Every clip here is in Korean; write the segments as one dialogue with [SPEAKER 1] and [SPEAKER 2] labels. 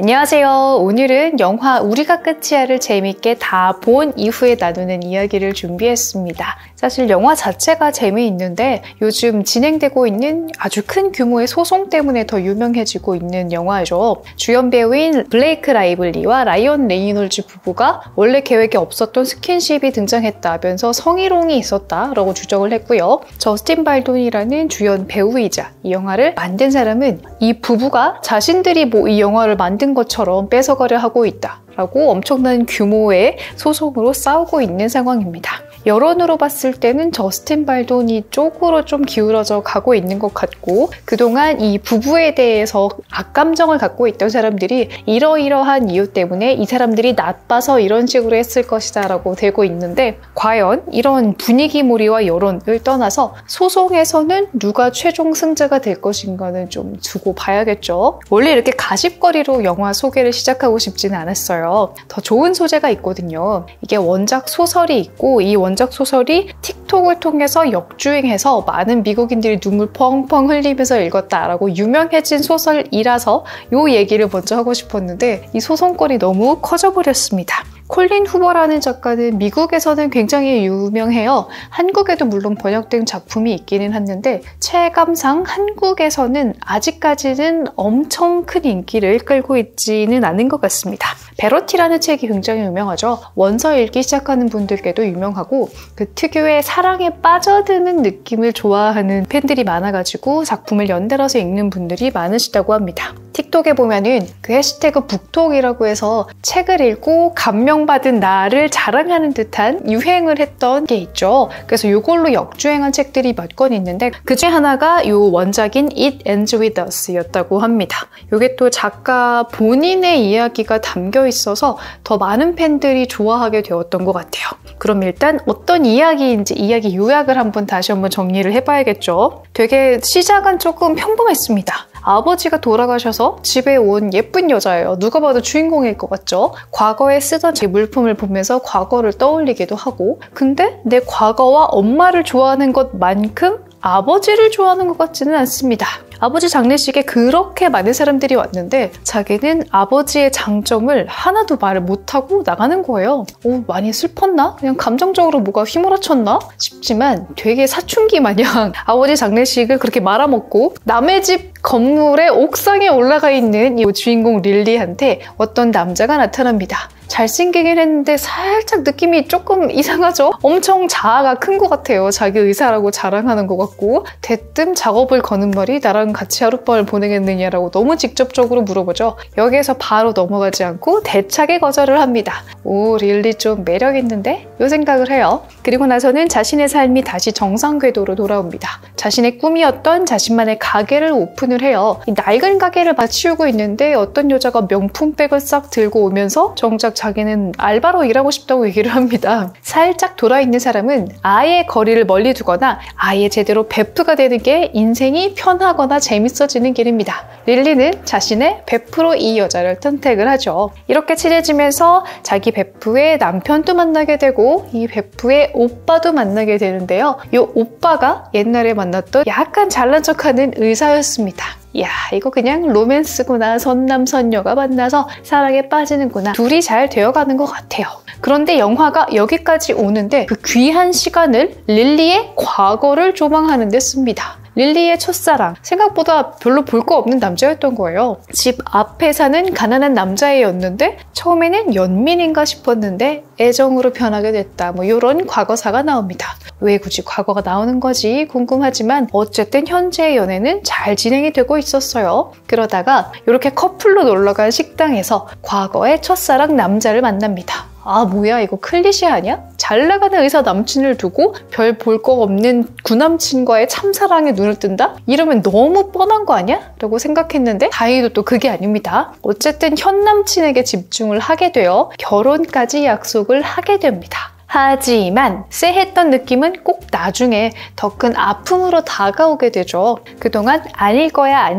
[SPEAKER 1] 안녕하세요. 오늘은 영화 우리가 끝이야를 재밌게 다 본 이후에 나누는 이야기를 준비했습니다. 사실 영화 자체가 재미있는데 요즘 진행되고 있는 아주 큰 규모의 소송 때문에 더 유명해지고 있는 영화죠. 주연 배우인 블레이크 라이블리와 라이언 레이놀즈 부부가 원래 계획에 없었던 스킨십이 등장했다면서 성희롱이 있었다라고 주장을 했고요. 저스틴 발돈이라는 주연 배우이자 이 영화를 만든 사람은 이 부부가 자신들이 이 영화를 만든 것처럼 뺏어가려 하고 있다라고 엄청난 규모의 소송으로 싸우고 있는 상황입니다. 여론으로 봤을 때는 저스틴 발돈이 쪽으로 좀 기울어져 가고 있는 것 같고, 그동안 이 부부에 대해서 악감정을 갖고 있던 사람들이 이러이러한 이유 때문에 이 사람들이 나빠서 이런 식으로 했을 것이다 라고 되고 있는데, 과연 이런 분위기몰이와 여론을 떠나서 소송에서는 누가 최종 승자가 될 것인가는 좀 두고 봐야겠죠. 원래 이렇게 가십거리로 영화 소개를 시작하고 싶지는 않았어요. 더 좋은 소재가 있거든요. 이게 원작 소설이 있고, 이 원작 소설이 틱톡을 통해서 역주행해서 많은 미국인들이 눈물 펑펑 흘리면서 읽었다라고 유명해진 소설이라서 이 얘기를 먼저 하고 싶었는데, 이 소송권이 너무 커져버렸습니다. 콜린 후버라는 작가는 미국에서는 굉장히 유명해요. 한국에도 물론 번역된 작품이 있기는 했는데 체감상 한국에서는 아직까지는 엄청 큰 인기를 끌고 있지는 않은 것 같습니다. 베러티라는 책이 굉장히 유명하죠. 원서 읽기 시작하는 분들께도 유명하고, 그 특유의 사랑에 빠져드는 느낌을 좋아하는 팬들이 많아가지고 작품을 연달아서 읽는 분들이 많으시다고 합니다. 틱톡에 보면은 그 해시태그 북톡이라고 해서 책을 읽고 감명받은 나를 자랑하는 듯한 유행을 했던 게 있죠. 그래서 이걸로 역주행한 책들이 몇 권 있는데 그 중에 하나가 이 원작인 It Ends With Us 였다고 합니다. 이게 또 작가 본인의 이야기가 담겨 있어서 더 많은 팬들이 좋아하게 되었던 것 같아요. 그럼 일단 어떤 이야기인지 이야기 요약을 다시 한번 정리를 해봐야겠죠. 되게 시작은 조금 평범했습니다. 아버지가 돌아가셔서 집에 온 예쁜 여자예요. 누가 봐도 주인공일 것 같죠? 과거에 쓰던 제 물품을 보면서 과거를 떠올리기도 하고, 근데 내 과거와 엄마를 좋아하는 것만큼 아버지를 좋아하는 것 같지는 않습니다. 아버지 장례식에 그렇게 많은 사람들이 왔는데 자기는 아버지의 장점을 하나도 말을 못하고 나가는 거예요. 많이 슬펐나? 그냥 감정적으로 뭐가 휘몰아쳤나? 싶지만 되게 사춘기 마냥 아버지 장례식을 그렇게 말아먹고 남의 집 건물의 옥상에 올라가 있는 이 주인공 릴리한테 어떤 남자가 나타납니다. 잘생기긴 했는데 살짝 느낌이 조금 이상하죠? 엄청 자아가 큰 것 같아요. 자기 의사라고 자랑하는 것 같고, 대뜸 작업을 거는 말이 나랑 같이 하룻밤을 보내겠느냐라고 너무 직접적으로 물어보죠. 여기에서 바로 넘어가지 않고 대차게 거절을 합니다. 오, 릴리 좀 매력 있는데? 이 생각을 해요. 그리고 나서는 자신의 삶이 다시 정상 궤도로 돌아옵니다. 자신의 꿈이었던 자신만의 가게를 오픈을 해요. 이 낡은 가게를 맞추고 있는데 어떤 여자가 명품백을 싹 들고 오면서 정작 자기는 알바로 일하고 싶다고 얘기를 합니다. 살짝 돌아있는 사람은 아예 거리를 멀리 두거나 아예 제대로 베프가 되는 게 인생이 편하거나 재밌어지는 길입니다. 릴리는 자신의 베프로 이 여자를 선택을 하죠. 이렇게 친해지면서 자기 베프의 남편도 만나게 되고 이 베프의 오빠도 만나게 되는데요. 이 오빠가 옛날에 만났던 약간 잘난 척하는 의사였습니다. 이야, 이거 그냥 로맨스구나. 선남선녀가 만나서 사랑에 빠지는구나. 둘이 잘 되어가는 것 같아요. 그런데 영화가 여기까지 오는데 그 귀한 시간을 릴리의 과거를 조망하는 데 씁니다. 릴리의 첫사랑, 생각보다 별로 볼 거 없는 남자였던 거예요. 집 앞에 사는 가난한 남자애였는데 처음에는 연민인가 싶었는데 애정으로 변하게 됐다. 이런 과거사가 나옵니다. 왜 굳이 과거가 나오는 거지 궁금하지만 어쨌든 현재의 연애는 잘 진행이 되고 있었어요. 그러다가 이렇게 커플로 놀러간 식당에서 과거의 첫사랑 남자를 만납니다. 아, 뭐야, 이거 클리셰 아니야? 잘 나가는 의사 남친을 두고 별 볼 거 없는 구남친과의 참사랑에 눈을 뜬다? 이러면 너무 뻔한 거 아니야? 라고 생각했는데 다행히도 또 그게 아닙니다. 어쨌든 현 남친에게 집중을 하게 되어 결혼까지 약속을 하게 됩니다. 하지만 쎄했던 느낌은 꼭 나중에 더 큰 아픔으로 다가오게 되죠. 그동안 아닐 거야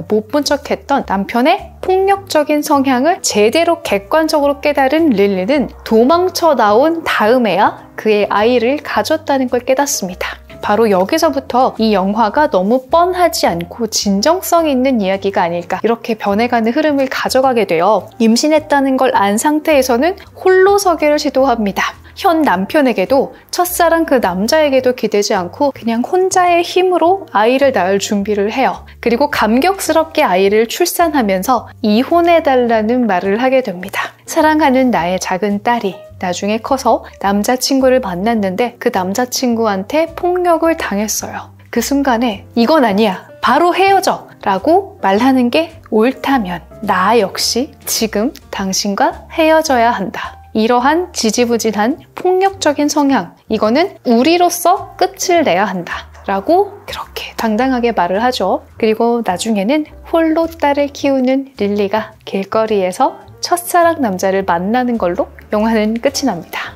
[SPEAKER 1] 못 본 척했던 남편의 폭력적인 성향을 제대로 객관적으로 깨달은 릴리는 도망쳐 나온 다음에야 그의 아이를 가졌다는 걸 깨닫습니다. 바로 여기서부터 이 영화가 너무 뻔하지 않고 진정성 있는 이야기가 아닐까, 이렇게 변해가는 흐름을 가져가게 돼요. 임신했다는 걸 안 상태에서는 홀로서기를 시도합니다. 현 남편에게도 첫사랑 그 남자에게도 기대지 않고 그냥 혼자의 힘으로 아이를 낳을 준비를 해요. 그리고 감격스럽게 아이를 출산하면서 이혼해달라는 말을 하게 됩니다. 사랑하는 나의 작은 딸이 나중에 커서 남자친구를 만났는데 그 남자친구한테 폭력을 당했어요. 그 순간에 이건 아니야, 바로 헤어져 라고 말하는 게 옳다면 나 역시 지금 당신과 헤어져야 한다. 이러한 지지부진한 폭력적인 성향, 이거는 우리로서 끝을 내야 한다 라고 그렇게 당당하게 말을 하죠. 그리고 나중에는 홀로 딸을 키우는 릴리가 길거리에서 첫사랑 남자를 만나는 걸로 영화는 끝이 납니다.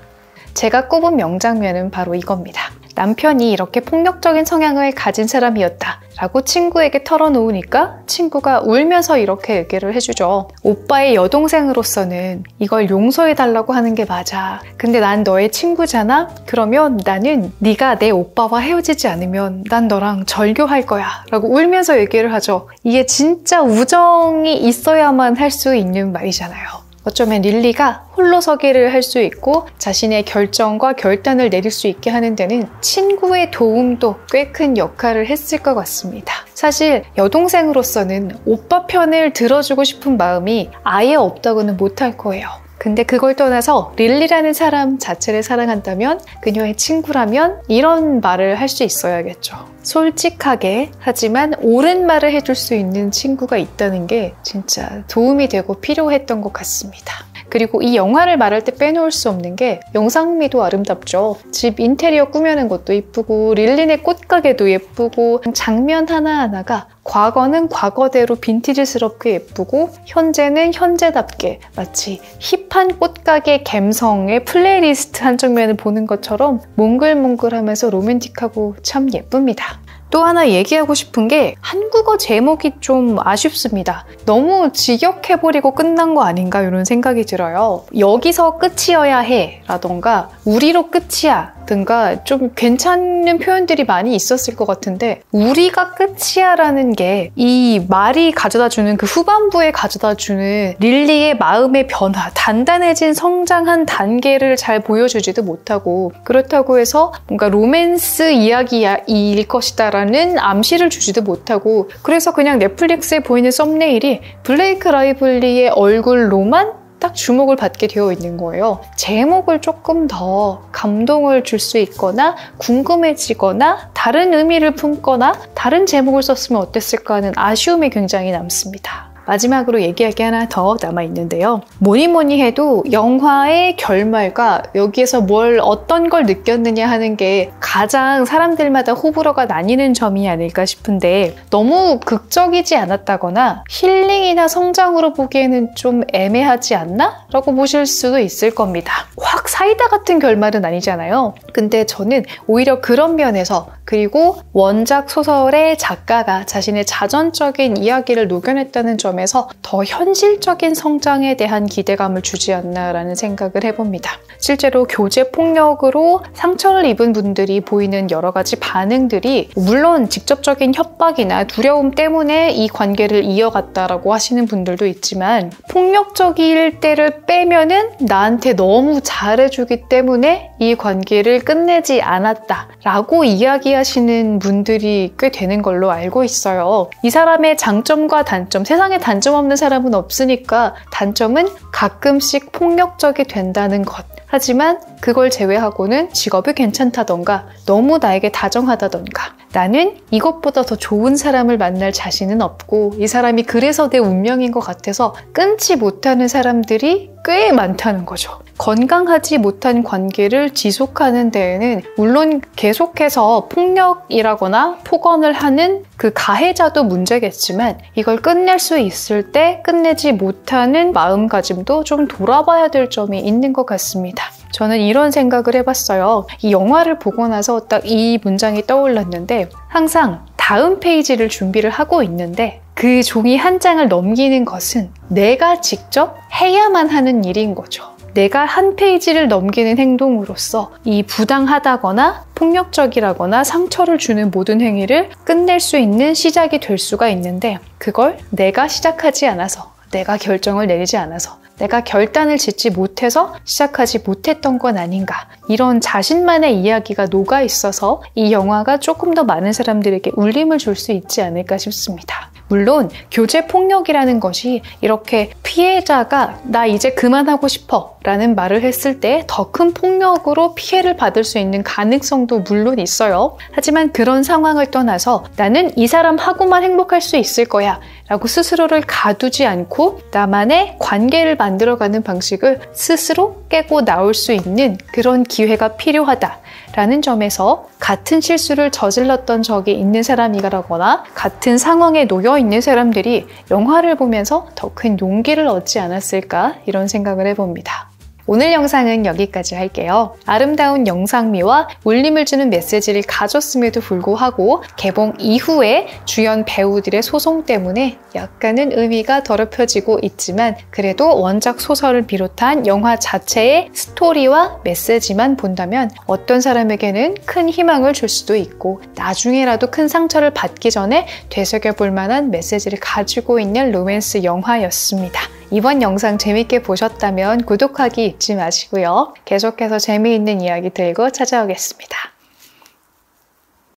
[SPEAKER 1] 제가 꼽은 명장면은 바로 이겁니다. 남편이 이렇게 폭력적인 성향을 가진 사람이었다 라고 친구에게 털어놓으니까 친구가 울면서 이렇게 얘기를 해주죠. 오빠의 여동생으로서는 이걸 용서해달라고 하는 게 맞아. 근데 난 너의 친구잖아? 그러면 나는 네가 내 오빠와 헤어지지 않으면 난 너랑 절교할 거야 라고 울면서 얘기를 하죠. 이게 진짜 우정이 있어야만 할 수 있는 말이잖아요. 어쩌면 릴리가 홀로서기를 할 수 있고 자신의 결정과 결단을 내릴 수 있게 하는 데는 친구의 도움도 꽤 큰 역할을 했을 것 같습니다. 사실 여동생으로서는 오빠 편을 들어주고 싶은 마음이 아예 없다고는 못할 거예요. 근데 그걸 떠나서 릴리라는 사람 자체를 사랑한다면, 그녀의 친구라면 이런 말을 할 수 있어야겠죠. 솔직하게 하지만 옳은 말을 해줄 수 있는 친구가 있다는 게 진짜 도움이 되고 필요했던 것 같습니다. 그리고 이 영화를 말할 때 빼놓을 수 없는 게 영상미도 아름답죠. 집 인테리어 꾸며낸 것도 예쁘고 릴리네 꽃가게도 예쁘고 장면 하나하나가 과거는 과거대로 빈티지스럽게 예쁘고 현재는 현재답게 마치 힙한 꽃가게 감성의 플레이리스트 한 장면을 보는 것처럼 몽글몽글하면서 로맨틱하고 참 예쁩니다. 또 하나 얘기하고 싶은 게 한국어 제목이 좀 아쉽습니다. 너무 직역해버리고 끝난 거 아닌가 이런 생각이 들어요. 여기서 끝이어야 해 라던가 우리로 끝이야 든가 좀 괜찮은 표현들이 많이 있었을 것 같은데, 우리가 끝이야 라는 게 이 말이 가져다주는 그 후반부에 가져다주는 릴리의 마음의 변화, 단단해진 성장한 단계를 잘 보여주지도 못하고, 그렇다고 해서 뭔가 로맨스 이야기일 것이다 라는 암시를 주지도 못하고, 그래서 그냥 넷플릭스에 보이는 썸네일이 블레이크 라이블리의 얼굴로만 딱 주목을 받게 되어 있는 거예요. 제목을 조금 더 감동을 줄 수 있거나 궁금해지거나 다른 의미를 품거나 다른 제목을 썼으면 어땠을까 하는 아쉬움이 굉장히 남습니다. 마지막으로 얘기할 게 하나 더 남아있는데요. 뭐니 해도 영화의 결말과 여기에서 어떤 걸 느꼈느냐 하는 게 가장 사람들마다 호불호가 나뉘는 점이 아닐까 싶은데, 너무 극적이지 않았다거나 힐링이나 성장으로 보기에는 좀 애매하지 않나? 라고 보실 수도 있을 겁니다. 확 사이다 같은 결말은 아니잖아요. 근데 저는 오히려 그런 면에서, 그리고 원작 소설의 작가가 자신의 자전적인 이야기를 녹여냈다는 점에서 더 현실적인 성장에 대한 기대감을 주지 않나라는 생각을 해봅니다. 실제로 교제 폭력으로 상처를 입은 분들이 보이는 여러 가지 반응들이, 물론 직접적인 협박이나 두려움 때문에 이 관계를 이어갔다라고 하시는 분들도 있지만, 폭력적일 때를 빼면은 나한테 너무 잘해주기 때문에 이 관계를 끝내지 않았다라고 이야기하시는 분들이 꽤 되는 걸로 알고 있어요. 이 사람의 장점과 단점, 세상에 단점 없는 사람은 없으니까 단점은 가끔씩 폭력적이 된다는 것. 하지만 그걸 제외하고는 직업이 괜찮다던가 너무 나에게 다정하다던가 나는 이것보다 더 좋은 사람을 만날 자신은 없고 이 사람이 그래서 내 운명인 것 같아서 끊지 못하는 사람들이 꽤 많다는 거죠. 건강하지 못한 관계를 지속하는 데에는 물론 계속해서 폭력이라거나 폭언을 하는 그 가해자도 문제겠지만, 이걸 끝낼 수 있을 때 끝내지 못하는 마음가짐도 좀 돌아봐야 될 점이 있는 것 같습니다. 저는 이런 생각을 해봤어요. 이 영화를 보고 나서 딱 이 문장이 떠올랐는데, 항상 다음 페이지를 준비를 하고 있는데 그 종이 한 장을 넘기는 것은 내가 직접 해야만 하는 일인 거죠. 내가 한 페이지를 넘기는 행동으로써 이 부당하다거나 폭력적이라거나 상처를 주는 모든 행위를 끝낼 수 있는 시작이 될 수가 있는데, 그걸 내가 시작하지 않아서, 내가 결정을 내리지 않아서, 내가 결단을 짓지 못해서 시작하지 못했던 건 아닌가, 이런 자신만의 이야기가 녹아 있어서 이 영화가 조금 더 많은 사람들에게 울림을 줄 수 있지 않을까 싶습니다. 물론 교제 폭력이라는 것이 이렇게 피해자가 나 이제 그만하고 싶어 라는 말을 했을 때 더 큰 폭력으로 피해를 받을 수 있는 가능성도 물론 있어요. 하지만 그런 상황을 떠나서 나는 이 사람하고만 행복할 수 있을 거야 라고 스스로를 가두지 않고 나만의 관계를 만들어가는 방식을 스스로 깨고 나올 수 있는 그런 기회가 필요하다 라는 점에서 같은 실수를 저질렀던 적이 있는 사람이라거나 같은 상황에 놓여 있는 사람들이 영화를 보면서 더 큰 용기를 얻지 않았을까, 이런 생각을 해봅니다. 오늘 영상은 여기까지 할게요. 아름다운 영상미와 울림을 주는 메시지를 가졌음에도 불구하고 개봉 이후에 주연 배우들의 소송 때문에 약간은 의미가 더럽혀지고 있지만, 그래도 원작 소설을 비롯한 영화 자체의 스토리와 메시지만 본다면 어떤 사람에게는 큰 희망을 줄 수도 있고, 나중에라도 큰 상처를 받기 전에 되새겨볼 만한 메시지를 가지고 있는 로맨스 영화였습니다. 이번 영상 재밌게 보셨다면 구독하기 잊지 마시고요. 계속해서 재미있는 이야기 들고 찾아오겠습니다.